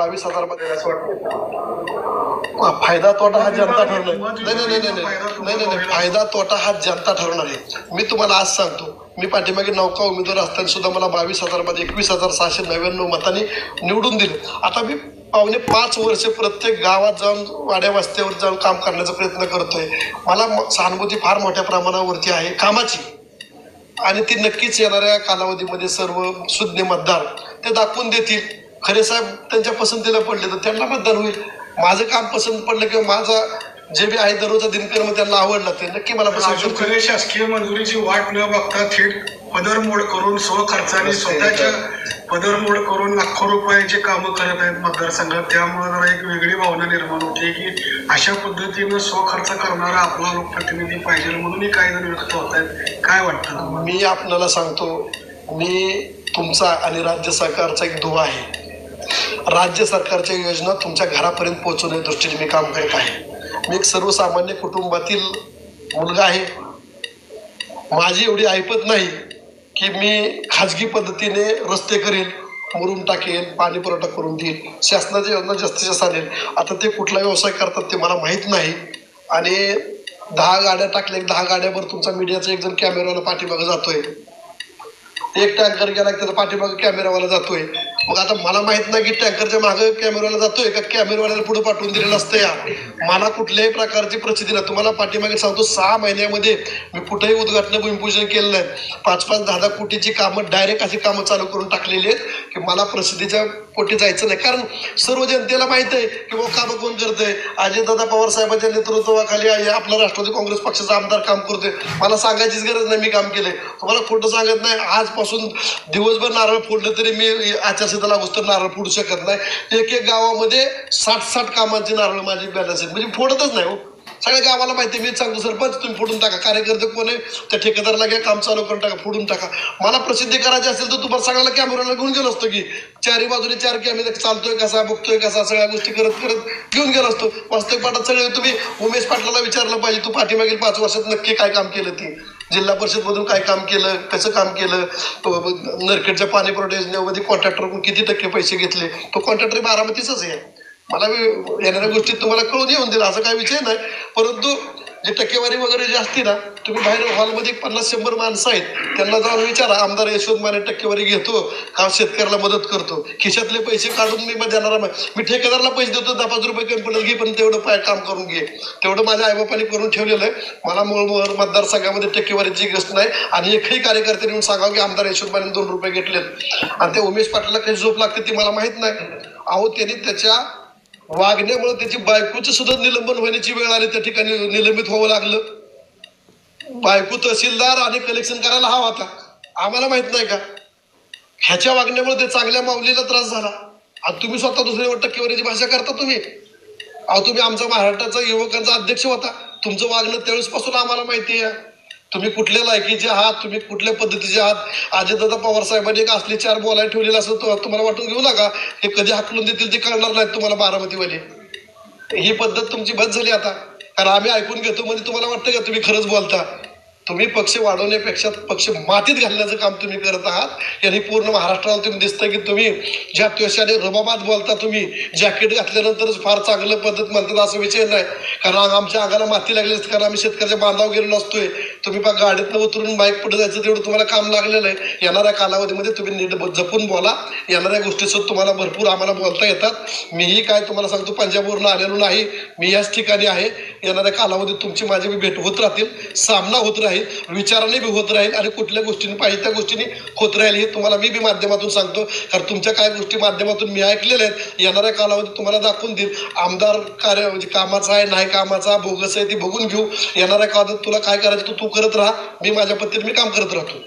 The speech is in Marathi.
22,000 मध्ये असं वाटतं. फायदा तोटा हा जनता ठरणार. नाही, फायदा तोटा हा जनता ठरवणार आहे. मी तुम्हाला आज सांगतो, मी पाठीमागे नौका उमेदवार असताना सुद्धा मला 22,000 मध्ये 21,699 मतांनी निवडून दिलं. आता मी पावणे 5 वर्ष प्रत्येक गावात जाऊन वाड्या वस्त्यावर जाऊन काम करण्याचा प्रयत्न करतोय. मला सहानुभूती फार मोठ्या प्रमाणावरती आहे कामाची, आणि ती नक्कीच येणाऱ्या कालावधीमध्ये सर्व सुज्ञ मतदार ते दाखवून देतील. खरे साहेब त्यांच्या पसंतीला पडले तर त्यांना मतदान होईल. माझं काम पसंत पडलं किंवा माझा जे बी आहे दररोजचा दिनक्रम त्यांना आवडला ते नक्की मला पसंत खरे शासकीय मंजुरीची वाट न बघता थेट पदरमोड करून स्वखर्चाने स्वतःच्या पदरमोड करून लाखो रुपयांचे कामं करत आहेत मतदारसंघात. त्यामुळे जरा एक वेगळी भावना निर्माण होते की अशा पद्धतीनं स्वखर्च करणारा आपला लोकप्रतिनिधी पाहिजे म्हणूनही काही जण व्यक्त होत आहेत. काय वाटतं? मी आपल्याला सांगतो, मी तुमचा आणि राज्य सरकारचा एक दुवा आहे. राज्य सरकारच्या योजना तुमच्या घरापर्यंत पोहोचवण्याच्या दृष्टीने मी काम करत आहे. मी एक सर्वसामान्य कुटुंबातील मुलगा आहे. माझी एवढी ऐपत नाही की मी खाजगी पद्धतीने रस्ते करेल, मुरुम टाकेल, पाणी पुरवठा करून देईल, शासनाची योजना जास्तीत जास्त आणेल. आता ते कुठला व्यवसाय करतात ते मला माहीत नाही. आणि 10 गाड्या टाकल्या, 10 गाड्यावर तुमचा मीडियाचा एक जण कॅमेरावाला पाठीमागं जातोय, एक टँकर गेला त्याचा पाठीमागं कॅमेरावाला जातोय. मग आता मला माहित नाही की टँकरच्या मागं कॅमेरावाला जातोय का कॅमेरावाल्याला पुढे पाठवून दिलेलं असतं. या मला कुठल्याही प्रकारची प्रचिती नाही. तुम्हाला पाठीमागे सांगतो, 6 महिन्यामध्ये मी कुठेही उद्घाटन भूमिपूजन केलं नाही. 5-5, 10-10 कोटीची कामं डायरेक्ट अशी कामं चालू करून टाकलेली आहेत की मला प्रसिद्धीच्या पोटी जायचं नाही. कारण सर्व जनतेला माहित आहे की बाबा कामं कोण करतंय. अजितदादा पवार साहेबांच्या नेतृत्वाखाली आपला राष्ट्रवादी काँग्रेस पक्षाचा आमदार काम करतोय. मला सांगायचीच गरज नाही मी काम केलंय. तुम्हाला खोटं सांगत नाही. आजपासून दिवसभर नारळ फोडलं तरी मी आचारसंहिता लागूस तर नारळ फोडू शकत नाही. एक गावामध्ये 60 कामांचे नारळ माझी बॅलन्स आहेत, म्हणजे फोडतच नाही हो. सगळ्या गावाला माहिती आहे. मी सांगतो, सरपंच तुम्ही फोडून टाका, कार्यकर्ते कोण आहे त्या ठेकेदाराला घ्या, काम चालू करून टाका, फोडून टाका. मला प्रसिद्धी करायची असेल तर तुम्हाला सगळ्याला कॅमेराला घेऊन गेलो असतो की चारी बाजूने 4 कॅमेरे चालतोय कसा, बघतोय कसा, सगळ्या गोष्टी करत करत घेऊन गेलो असतो. वास्तविक पाठात सगळे तुम्ही उमेश पाटलाला विचारलं पाहिजे, तू पाठीमागील 5 वर्षात नक्की काय काम केलं, ती जिल्हा परिषदमधून काय काम केलं, कसं काम केलं, नरखेडच्या पाणी पुरवठा योजनेमध्ये कॉन्ट्रॅक्टरकडून किती टक्के पैसे घेतले. तो कॉन्ट्रॅक्टर बारामतीचाच आहे. मला येणाऱ्या गोष्टीत तुम्हाला कळून येऊन दिला असं काही विषय नाही. परंतु जे टक्केवारी वगैरे जे असते ना, तुम्ही बाहेर हॉलमध्ये 50-100 माणसं आहेत, त्यांना जाऊन विचारा, आमदार यशवंत माने टक्केवारी घेतो का शेतकऱ्याला मदत करतो, खिशातले पैसे काढून मी देणारा. मी ठेकेदाराला पैसे देतो, 10-5 रुपये कमी पडत घे, पण तेवढं काम करून घे. तेवढं माझ्या आईबापाने करून ठेवलेलं आहे. मला मूळ मतदारसंघामध्ये टक्केवारीची गरज नाही. आणि एकही कार्यकर्त्याने येऊन सांगावं की आमदार यशवंत माने 2 रुपये घेतलेत आणि ते उमेश पाटलाला काही झोप लागते ती मला माहीत नाही. अहो, त्यांनी त्याच्या वागण्यामुळे त्याची बायकोचं सुद्धा निलंबन होण्याची वेळ आली. त्या ठिकाणी निलंबित व्हावं लागलं. बायको तहसीलदार आणि कलेक्शन करायला हवा होता. आम्हाला माहित नाही का? ह्याच्या वागण्यामुळे ते चांगल्या माऊलीला त्रास झाला. आणि तुम्ही स्वतः दुसऱ्यावर टक्केवारीची भाषा करता तुम्ही. अहो, तुम्ही आमचा महाराष्ट्राचा युवकांचा अध्यक्ष होता. तुमचं वागणं त्यावेळेस पासून आम्हाला माहिती आहे. तुम्ही कुठल्या लायकीचे आहात, तुम्ही कुठल्या पद्धतीचे आहात. अजितदादा पवार साहेबांनी एक असले 4 बोलायला ठेवलेलं असं तुम्हाला वाटून घेऊ नका. हे कधी हाकलून देतील ते कळणार नाही तुम्हाला बारामतीवाले. ही पद्धत तुमची बंद झाली आता. कारण आम्ही ऐकून घेतो म्हणजे तुम्हाला वाटतं का तुम्ही खरंच बोलता. तुम्ही पक्ष वाढवण्यापेक्षा पक्ष मातीत घालण्याचं काम तुम्ही करत आहात. यांनी पूर्ण महाराष्ट्राला तुम्ही दिसतंय की तुम्ही ज्या त्वशाने रबाबात बोलता, तुम्ही जॅकेट घातल्यानंतरच फार चांगलं पद्धत म्हणतात असं विषय नाही. कारण आमच्या अंगाला माती लागली असते, कारण आम्ही शेतकऱ्याच्या बांधावर गेलेलो असतोय. तुम्ही गाडीतनं उतरून बाईक पुढे जायचं तेवढं तुम्हाला काम लागलेलं आहे. येणाऱ्या कालावधीमध्ये तुम्ही नीट जपून बोला. येणाऱ्या गोष्टीसुद्धा तुम्हाला भरपूर आम्हाला बोलता येतात. मीही काय तुम्हाला सांगतो पंजाबवरून आलेलो नाही, मी याच ठिकाणी आहे. येणाऱ्या कालावधीत तुमची माझी भेट होत राहतील, सामना होत राहील, विचाराने बी होत राहील आणि कुठल्या गोष्टींनी पाहिजे त्या गोष्टींनी होत राहील. हे तुम्हाला मी बी माध्यमातून सांगतो. कारण तुमच्या काय गोष्टी माध्यमातून मी ऐकलेल्या आहेत. येणाऱ्या कालावधीत तुम्हाला दाखवून देईल. आमदार कार्य म्हणजे कामाचा आहे नाही कामाचा बोगस आहे ती बघून घेऊ. येणाऱ्या काळात तुला काय करायचं तू करत राहा. मी माझ्या पद्धतीने मी काम करत राहतो.